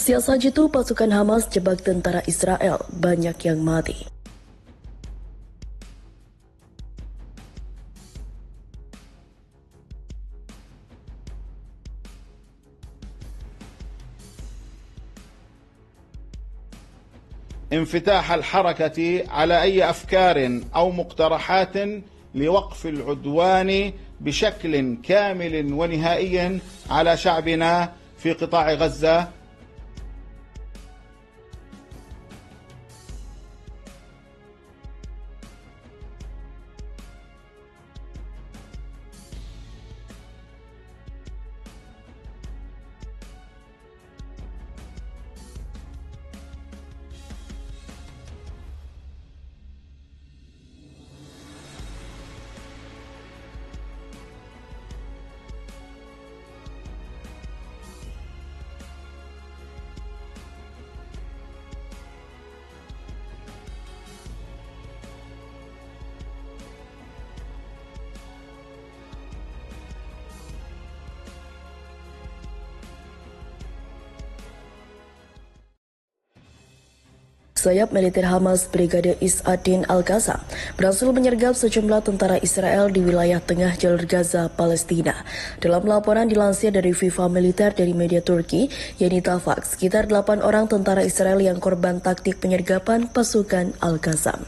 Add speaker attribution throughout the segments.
Speaker 1: Sial saja itu pasukan Hamas jebak tentara Israel, banyak yang mati.
Speaker 2: انفتاح الحركة على أي أفكار أو مقترحات لوقف العدوان بشكل كامل ونهائي على شعبنا في قطاع غزة.
Speaker 1: Sayap militer Hamas Brigade Is-Adin Al-Qassam berhasil menyergap sejumlah tentara Israel di wilayah tengah jalur Gaza, Palestina. Dalam laporan dilansir dari FIFA Militer dari media Turki, yakni Tafak, sekitar 8 orang tentara Israel yang korban taktik penyergapan pasukan Al-Qassam.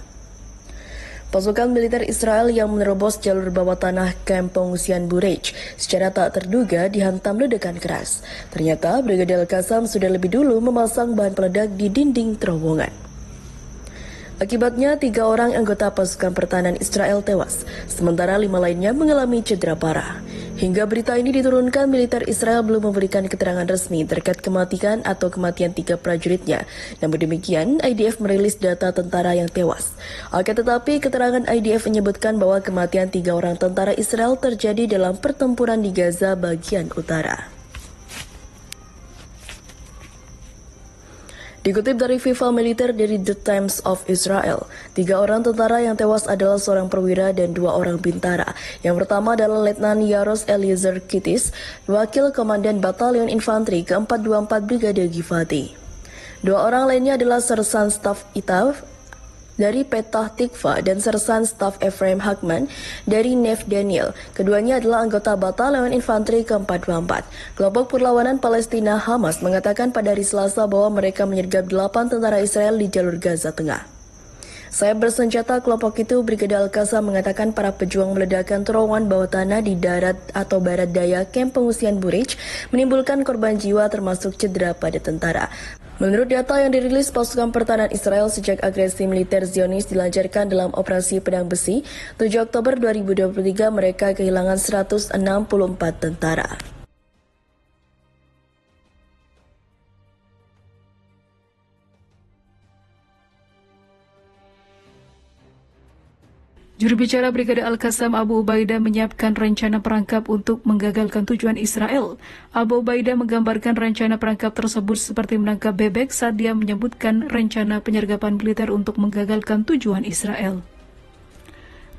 Speaker 1: Pasukan militer Israel yang menerobos jalur bawah tanah kamp pengungsian Bureij secara tak terduga dihantam ledakan keras. Ternyata Brigade Al-Qassam sudah lebih dulu memasang bahan peledak di dinding terowongan. Akibatnya 3 orang anggota pasukan pertahanan Israel tewas, sementara 5 lainnya mengalami cedera parah. Hingga berita ini diturunkan, militer Israel belum memberikan keterangan resmi terkait kematian 3 prajuritnya. Namun demikian, IDF merilis data tentara yang tewas. Akan tetapi, keterangan IDF menyebutkan bahwa kematian 3 orang tentara Israel terjadi dalam pertempuran di Gaza bagian utara. Dikutip dari FIFA Militer dari The Times of Israel, 3 orang tentara yang tewas adalah seorang perwira dan 2 orang bintara. Yang pertama adalah Letnan Yaros Eliezer Kitis, Wakil Komandan Batalion Infanteri ke-424 Brigade Givati. 2 orang lainnya adalah Sersan Staf Itaf dari Petah Tikva dan Sersan Staf Ephraim Hakman dari Nef Daniel. Keduanya adalah anggota Batalion Infanteri ke-424. Kelompok perlawanan Palestina Hamas mengatakan pada hari Selasa bahwa mereka menyergap 8 tentara Israel di jalur Gaza Tengah. Sayap bersenjata kelompok itu, Brigade Al-Qassam, mengatakan para pejuang meledakkan terowongan bawah tanah di darat atau barat daya kamp pengungsian Bureij menimbulkan korban jiwa termasuk cedera pada tentara. Menurut data yang dirilis pasukan pertahanan Israel sejak agresi militer Zionis dilancarkan dalam operasi Pedang Besi, 7 Oktober 2023 mereka kehilangan 164 tentara.
Speaker 3: Juru bicara Brigade Al-Qassam Abu Ubaidah menyiapkan rencana perangkap untuk menggagalkan tujuan Israel. Abu Ubaidah menggambarkan rencana perangkap tersebut seperti menangkap bebek saat dia menyebutkan rencana penyergapan militer untuk menggagalkan tujuan Israel.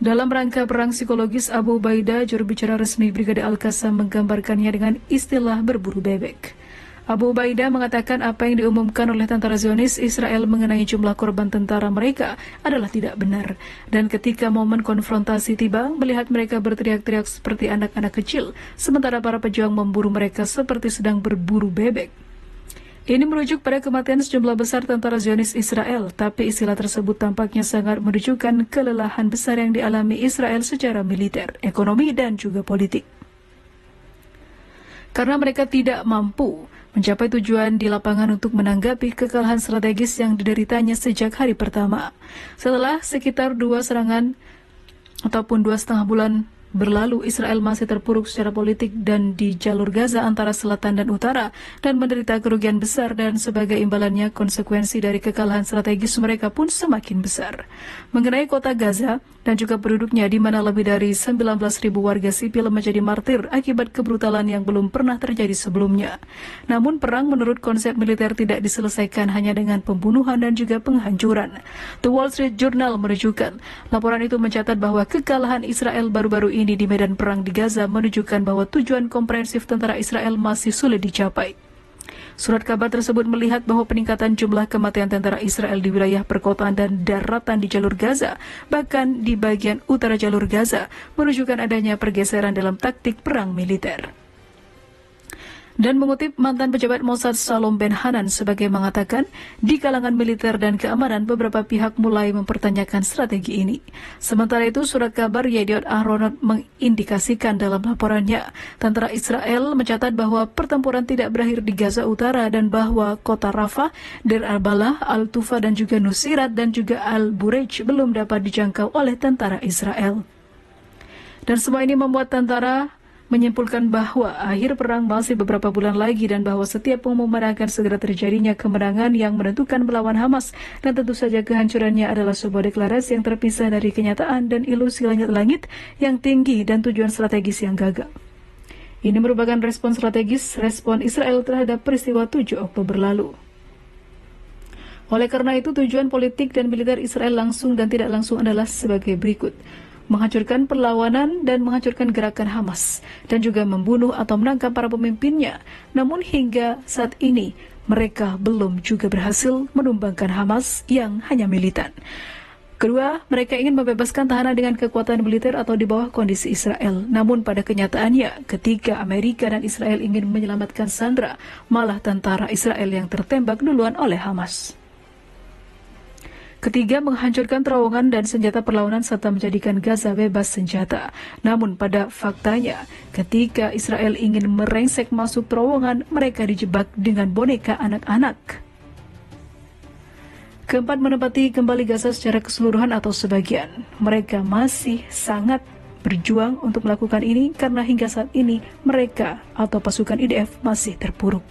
Speaker 3: Dalam rangka perang psikologis, Abu Ubaidah, juru bicara resmi Brigade Al-Qassam, menggambarkannya dengan istilah berburu bebek. Abu Ubaidah mengatakan apa yang diumumkan oleh tentara Zionis Israel mengenai jumlah korban tentara mereka adalah tidak benar. Dan ketika momen konfrontasi tiba, melihat mereka berteriak-teriak seperti anak-anak kecil, sementara para pejuang memburu mereka seperti sedang berburu bebek. Ini merujuk pada kematian sejumlah besar tentara Zionis Israel, tapi istilah tersebut tampaknya sangat menunjukkan kelelahan besar yang dialami Israel secara militer, ekonomi, dan juga politik. Karena mereka tidak mampu mencapai tujuan di lapangan untuk menanggapi kekalahan strategis yang dideritanya sejak hari pertama. Setelah sekitar 2 serangan ataupun 2,5 bulan berlalu, Israel masih terpuruk secara politik dan di jalur Gaza antara selatan dan utara dan menderita kerugian besar, dan sebagai imbalannya konsekuensi dari kekalahan strategis mereka pun semakin besar. Mengenai kota Gaza dan juga penduduknya, di mana lebih dari 19.000 warga sipil menjadi martir akibat kebrutalan yang belum pernah terjadi sebelumnya. Namun perang menurut konsep militer tidak diselesaikan hanya dengan pembunuhan dan juga penghancuran. The Wall Street Journal menunjukkan laporan itu mencatat bahwa kekalahan Israel baru-baru ini di medan perang di Gaza menunjukkan bahwa tujuan komprehensif tentara Israel masih sulit dicapai. Surat kabar tersebut melihat bahwa peningkatan jumlah kematian tentara Israel di wilayah perkotaan dan daratan di jalur Gaza, bahkan di bagian utara jalur Gaza, menunjukkan adanya pergeseran dalam taktik perang militer. Dan mengutip mantan pejabat Mossad Shalom Ben-Hanan sebagai mengatakan, di kalangan militer dan keamanan beberapa pihak mulai mempertanyakan strategi ini. Sementara itu, surat kabar Yediot Ahronot mengindikasikan dalam laporannya, tentara Israel mencatat bahwa pertempuran tidak berakhir di Gaza Utara dan bahwa kota Rafah, Deir al-Balah, Al-Tufa dan juga Nusirat dan juga Al-Burej belum dapat dijangkau oleh tentara Israel. Dan semua ini membuat tentara menyimpulkan bahwa akhir perang masih beberapa bulan lagi dan bahwa setiap pengumuman akan segera terjadinya kemenangan yang menentukan melawan Hamas, dan tentu saja kehancurannya adalah sebuah deklarasi yang terpisah dari kenyataan dan ilusi langit-langit yang tinggi dan tujuan strategis yang gagal. Ini merupakan respon Israel terhadap peristiwa 7 Oktober lalu. Oleh karena itu, tujuan politik dan militer Israel langsung dan tidak langsung adalah sebagai berikut: menghancurkan perlawanan dan menghancurkan gerakan Hamas, dan juga membunuh atau menangkap para pemimpinnya. Namun hingga saat ini, mereka belum juga berhasil menumbangkan Hamas yang hanya militan. Kedua, mereka ingin membebaskan tahanan dengan kekuatan militer atau di bawah kondisi Israel. Namun pada kenyataannya, ketika Amerika dan Israel ingin menyelamatkan sandera, malah tentara Israel yang tertembak duluan oleh Hamas. Ketiga, menghancurkan terowongan dan senjata perlawanan serta menjadikan Gaza bebas senjata. Namun pada faktanya, ketika Israel ingin merengsek masuk terowongan, mereka dijebak dengan boneka anak-anak. Keempat, menempati kembali Gaza secara keseluruhan atau sebagian. Mereka masih sangat berjuang untuk melakukan ini karena hingga saat ini mereka atau pasukan IDF masih terpuruk.